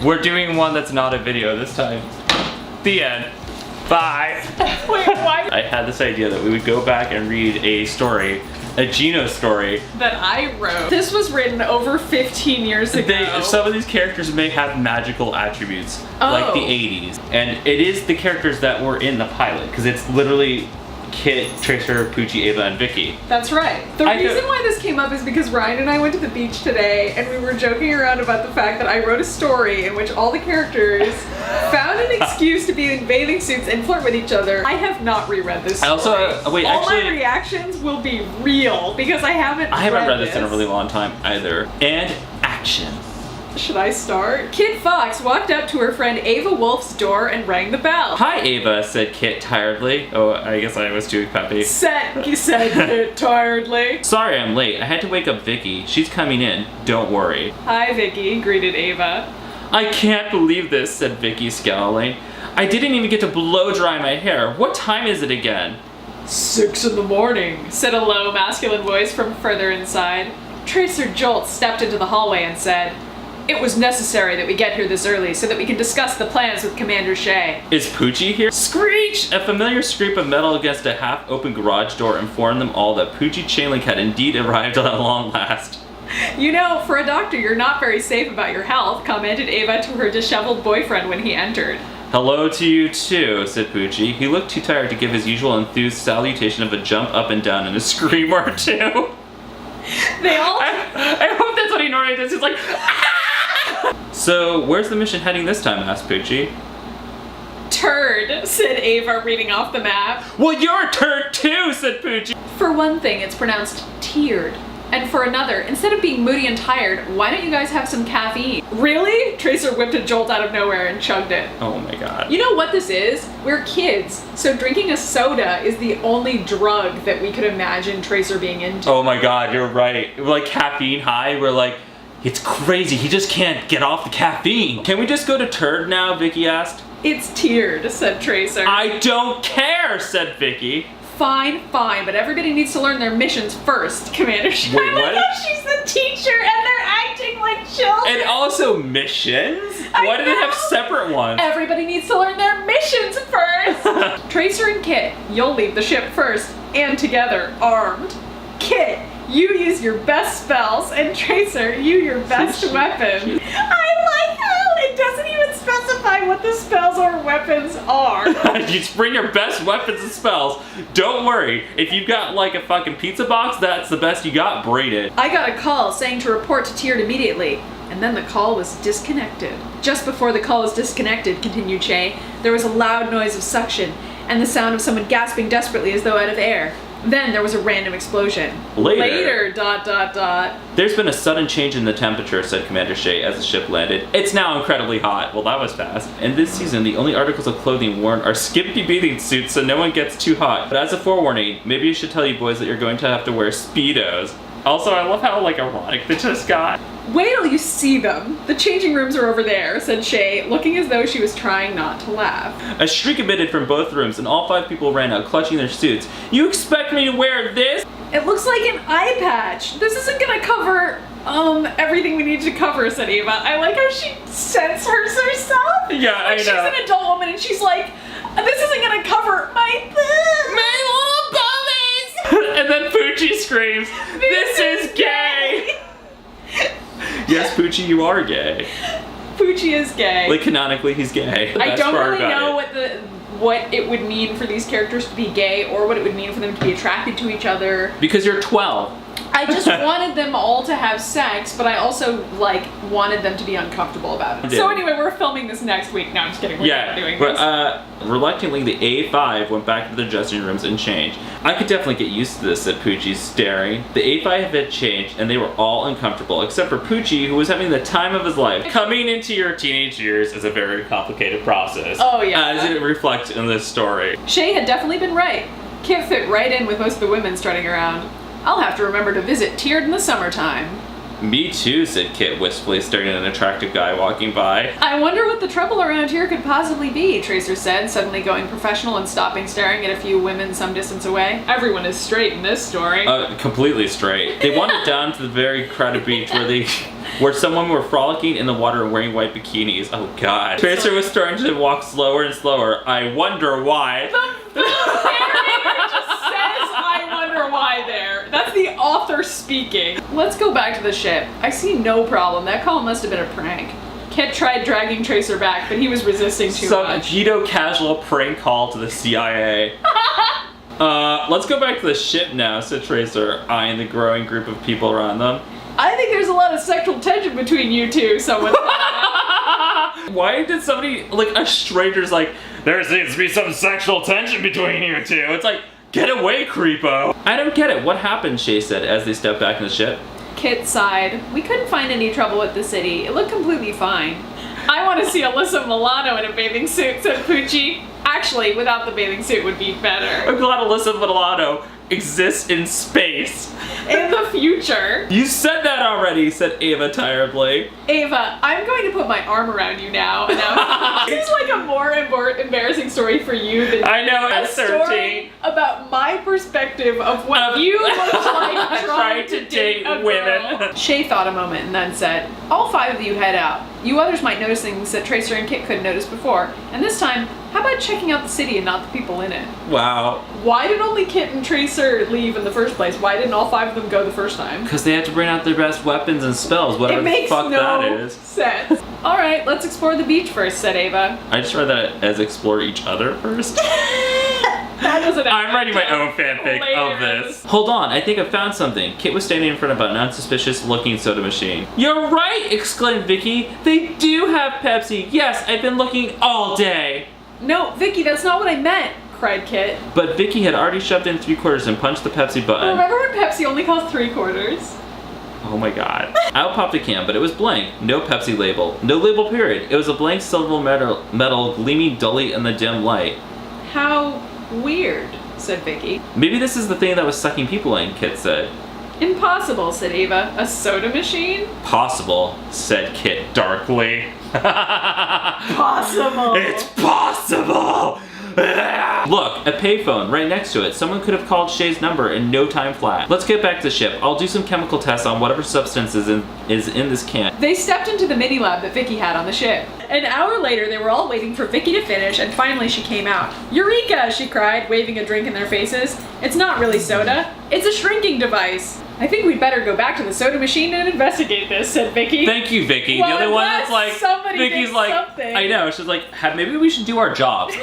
We're doing one that's not a video this time. The end. Bye. Wait, why? I had this idea that we would go back and read a story, a GENO story. That I wrote. This was written over 15 years ago. Some of these characters may have magical attributes, like the 80s. And it is the characters that were in the pilot, because it's literally Kit, Tracer, Poochie, Ava, and Vicky. That's right. The reason why this came up is because Ryan and I went to the beach today and we were joking around about the fact that I wrote a story in which all the characters found an excuse to be in bathing suits and flirt with each other. I have not reread this story. I also, wait, all actually, my reactions will be real because I haven't read this in a really long time either. And action. Should I start? Kit Fox walked up to her friend Ava Wolf's door and rang the bell. Hi, Ava, said Kit tiredly. Oh, I guess I was too peppy. Said Kit tiredly. Sorry I'm late. I had to wake up Vicky. She's coming in. Don't worry. Hi, Vicky, greeted Ava. I can't believe this, said Vicky, scowling. I didn't even get to blow dry my hair. What time is it again? 6 in the morning, said a low, masculine voice from further inside. Tracer Jolt stepped into the hallway and said, "It was necessary that we get here this early so that we can discuss the plans with Commander Shay." Is Poochie here? Screech! A familiar scrape of metal against a half-open garage door informed them all that Poochie Chainlink had indeed arrived at long last. You know, for a doctor, you're not very safe about your health, commented Ava to her disheveled boyfriend when he entered. Hello to you too, said Poochie. He looked too tired to give his usual enthused salutation of a jump up and down and a scream or two. They all... I hope that's what he normally does. He's like, ah! So, where's the mission heading this time, asked Poochie. Turd, said Ava, reading off the map. Well, you're a turd too, said Poochie. For one thing, it's pronounced tiered. And for another, instead of being moody and tired, why don't you guys have some caffeine? Really? Tracer whipped a Jolt out of nowhere and chugged it. Oh my god. You know what this is? We're kids, so drinking a soda is the only drug that we could imagine Tracer being into. Oh my god, you're right. We're like caffeine high, we're like, it's crazy, he just can't get off the caffeine. Can we just go to Turd now, Vicky asked. It's tiered, said Tracer. I don't care, said Vicky. Fine, but everybody needs to learn their missions first, Commander Shay. Wait, what? She's the teacher and they're acting like children. And also missions? Why do they have separate ones? Everybody needs to learn their missions first. Tracer and Kit, you'll leave the ship first, and together, armed. Kit, you use your best spells, and Tracer, you your best weapon. I like how it doesn't even specify what the spells or weapons are. You just bring your best weapons and spells. Don't worry, if you've got like a fucking pizza box, that's the best you got, braid it. I got a call saying to report to Tiered immediately, and then the call was disconnected. Just before the call was disconnected, continued Shay, there was a loud noise of suction, and the sound of someone gasping desperately as though out of air. Then there was a random explosion. Later, ... There's been a sudden change in the temperature, said Commander Shay as the ship landed. It's now incredibly hot. Well, that was fast. And this season, the only articles of clothing worn are skimpy bathing suits so no one gets too hot. But as a forewarning, maybe you should tell you boys that you're going to have to wear Speedos. Also, I love how, like, erotic they just got. Wait till you see them. The changing rooms are over there, said Shay, looking as though she was trying not to laugh. A shriek emitted from both rooms, and all 5 people ran out, clutching their suits. You expect me to wear this? It looks like an eye patch. This isn't gonna cover, everything we need to cover, said Ava. I like how she censors herself. Yeah, I know. She's an adult woman, and she's like, this isn't gonna cover my boobs. My little bummies! And then Poochie screams, this is gay! Yes, Poochie, you are gay. Poochie is gay. Like, canonically, he's gay. I don't really know what it would mean for these characters to be gay or what it would mean for them to be attracted to each other. Because you're 12. I just wanted them all to have sex, but I also, like, wanted them to be uncomfortable about it. So anyway, we're filming this next week. No, I'm just kidding. We're not doing this. Reluctantly, the A5 went back to their dressing rooms and changed. I could definitely get used to this, said Poochie, staring. The A5 had changed, and they were all uncomfortable, except for Poochie, who was having the time of his life. Coming into your teenage years is a very complicated process. Oh, yeah. As it reflects in this story. Shay had definitely been right. Kit fit right in with most of the women strutting around. I'll have to remember to visit Tiered in the summertime. Me too, said Kit wistfully, staring at an attractive guy walking by. I wonder what the trouble around here could possibly be, Tracer said, suddenly going professional and stopping staring at a few women some distance away. Everyone is straight in this story. Completely straight. They wandered down to the very crowded beach where some women were frolicking in the water and wearing white bikinis. Oh god. Tracer was starting to walk slower and slower. I wonder why. The narrator just says, I wonder why there. That's the author speaking. Let's go back to the ship. I see no problem. That call must have been a prank. Kit tried dragging Tracer back, but he was resisting too much. Some GENO casual prank call to the CIA. Let's go back to the ship now, said Tracer, eyeing the growing group of people around them. I think there's a lot of sexual tension between you two, someone said. Why did somebody, like a stranger's like, there seems to be some sexual tension between you two? It's like, get away, creepo. I don't get it. What happened, Shay said as they stepped back in the ship. Kit sighed. We couldn't find any trouble with the city. It looked completely fine. I want to see Alyssa Milano in a bathing suit, said Poochie. Actually, without the bathing suit would be better. I'm glad Alyssa Milano exists in space. In the future. You said that already, said Ava tiredly. Ava, I'm going to put my arm around you now. This is like a more embarrassing story for you than I know, a at 13. story about my perspective of what you looked like trying to date a women. girl. Shay thought a moment and then said, all 5 of you head out. You others might notice things that Tracer and Kit couldn't notice before. And this time, how about checking out the city and not the people in it? Wow. Why did only Kit and Tracer leave in the first place? Why didn't all 5 of them go the first time? Because they had to bring out their best weapons and spells, whatever the fuck that is. Sense. Alright, let's explore the beach first, said Ava. I just read that as explore each other first. That doesn't I'm writing my own fanfic of this. Hold on, I think I found something. Kit was standing in front of an unsuspicious looking soda machine. You're right, exclaimed Vicky. They do have Pepsi. Yes, I've been looking all day. No, Vicky, that's not what I meant, cried Kit. But Vicky had already shoved in 3/4 and punched the Pepsi button. Remember when Pepsi only cost 3/4? Oh my god. Out popped a can, but it was blank. No Pepsi label. No label period. It was a blank silver metal gleaming dully in the dim light. How weird, said Vicky. Maybe this is the thing that was sucking people in, Kit said. Impossible, said Ava. A soda machine? Possible, said Kit darkly. Possible. It's possible! Look, a payphone right next to it. Someone could have called Shay's number in no time flat. Let's get back to the ship. I'll do some chemical tests on whatever substance is in this can. They stepped into the mini lab that Vicky had on the ship. An hour later, they were all waiting for Vicky to finish, and finally she came out. Eureka, she cried, waving a drink in their faces. It's not really soda. It's a shrinking device. I think we'd better go back to the soda machine and investigate this, said Vicky. Thank you, Vicky. Well, the other one that's like, Vicky's like, something. I know, she's like, maybe we should do our jobs.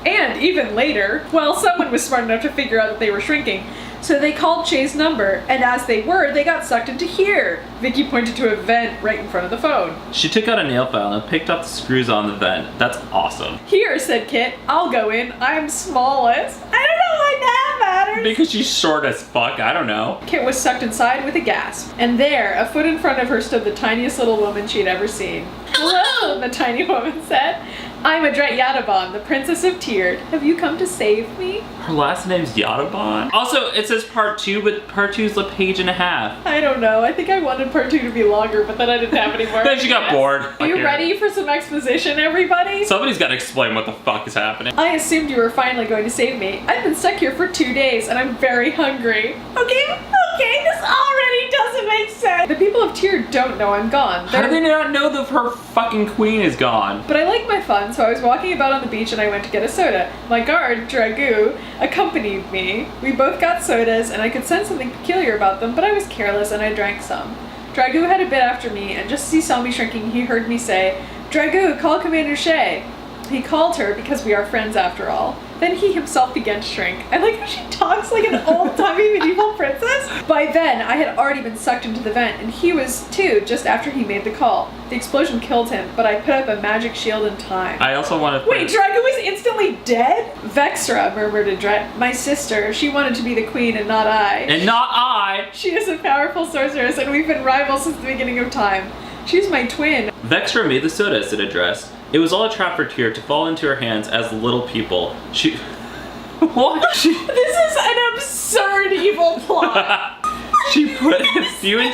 And even later, well, someone was smart enough to figure out that they were shrinking. So they called Shay's number, and as they were, they got sucked into here. Vicky pointed to a vent right in front of the phone. She took out a nail file and picked up the screws on the vent. That's awesome. Here, said Kit. I'll go in. I'm smallest. I don't know why that matters. Because she's short as fuck, I don't know. Kit was sucked inside with a gasp. And there, a foot in front of her, stood the tiniest little woman she'd ever seen. Hello, the tiny woman said. I'm Adret Yadabon, the Princess of Terde. Have you come to save me? Her last name's Yadabon. Also, it says part 2, but part 2's a page and a half. I don't know. I think I wanted part 2 to be longer, but then I didn't have any more. Then she got bored. Are you ready for some exposition, everybody? Somebody's got to explain what the fuck is happening. I assumed you were finally going to save me. I've been stuck here for 2 days, and I'm very hungry. Okay, this already doesn't make sense. The people of Terde don't know I'm gone. How do they not know that her fucking queen is gone? But I like my fun, so I was walking about on the beach and I went to get a soda. My guard, Dragoo, accompanied me. We both got sodas, and I could sense something peculiar about them, but I was careless and I drank some. Dragoo had a bit after me, and just as he saw me shrinking, he heard me say, Dragoo, call Commander Shay. He called her because we are friends after all. Then he himself began to shrink. I like how she talks like an old-timey medieval princess. By then, I had already been sucked into the vent, and he was too, just after he made the call. The explosion killed him, but I put up a magic shield in time. I also want to... Wait, Dragoo was instantly dead? Vexra, murmured Adret. My sister. She wanted to be the queen and not I. And not I! She is a powerful sorceress, and we've been rivals since the beginning of time. She's my twin. Vexra made the soda, said Address. It was all a trap for Terde to fall into her hands as little people. What? This is an absurd evil plot. She put you in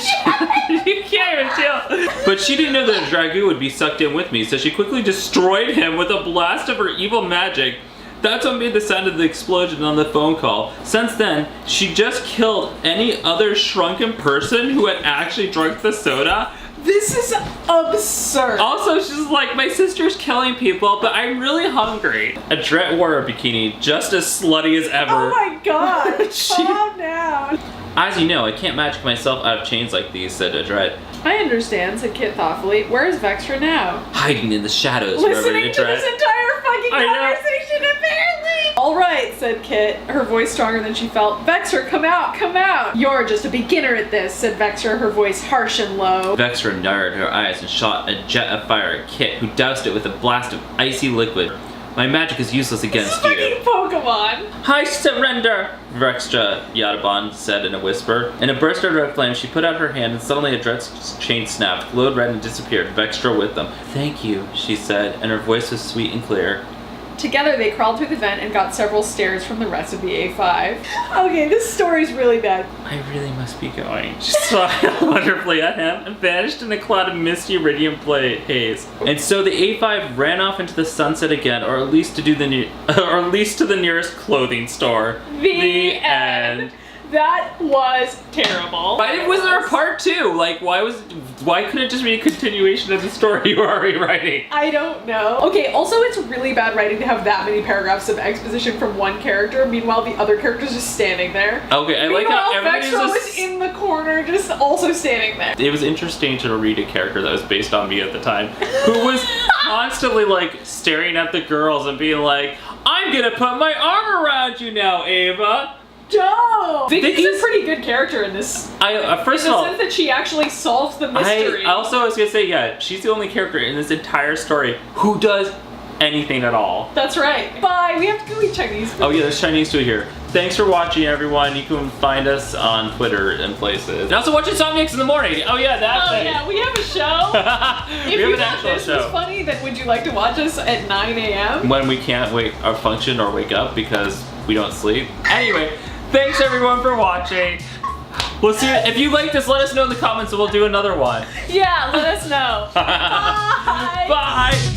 you can't even tell. But she didn't know that a Dragoo would be sucked in with me, so she quickly destroyed him with a blast of her evil magic. That's what made the sound of the explosion on the phone call. Since then, she just killed any other shrunken person who had actually drunk the soda. This is absurd. Also, she's like, my sister's killing people, but I'm really hungry. Adret wore a bikini just as slutty as ever. Oh my god, calm down. As you know, I can't magic myself out of chains like these, said Adret. I understand, said Kit thoughtfully. Where is Vextra now? Hiding in the shadows, Listening to this entire fucking I know. conversation, apparently. All right, said Kit, her voice stronger than she felt. Vextra, come out, come out. You're just a beginner at this, said Vextra, her voice harsh and low. Vextra narrowed her eyes and shot a jet of fire at Kit, who doused it with a blast of icy liquid. My magic is useless against you. Fucking Pokemon. I surrender, Vextra Yadabon said in a whisper. In a burst of red flame, she put out her hand and suddenly Adret's chain snapped, glowed red and disappeared, Vextra with them. Thank you, she said, and her voice was sweet and clear. Together, they crawled through the vent and got several stares from the rest of the A5. Okay, this story's really bad. I really must be going. She smiled wonderfully at him and vanished in a cloud of misty iridium haze. And so the A5 ran off into the sunset again, or at least to the nearest clothing store. The end. That was terrible. Why was there a part 2? Like, why couldn't it just be a continuation of the story you were already writing? I don't know. Okay, also it's really bad writing to have that many paragraphs of exposition from one character, meanwhile the other character's just standing there. Okay, I like how everybody's Vextra was in the corner, just also standing there. It was interesting to read a character that was based on me at the time, who was constantly like staring at the girls and being like, I'm gonna put my arm around you now, Ava. Joe! Vicky's a pretty good character in this. First of all, in the sense that she actually solves the mystery. I was gonna say, yeah, she's the only character in this entire story who does anything at all. That's right. Bye. We have to go eat Chinese food. Oh yeah, there's Chinese food here. Thanks for watching, everyone. You can find us on Twitter and places. And also watch Insomniacs in the morning. Oh yeah, that thing. Yeah, we have a show. If you thought this was funny, then would you like to watch us at 9 a.m.? When we can't function or wake up because we don't sleep. Anyway. Thanks everyone for watching. We'll see. If you like this, let us know in the comments and we'll do another one. Yeah, let us know. Bye. Bye.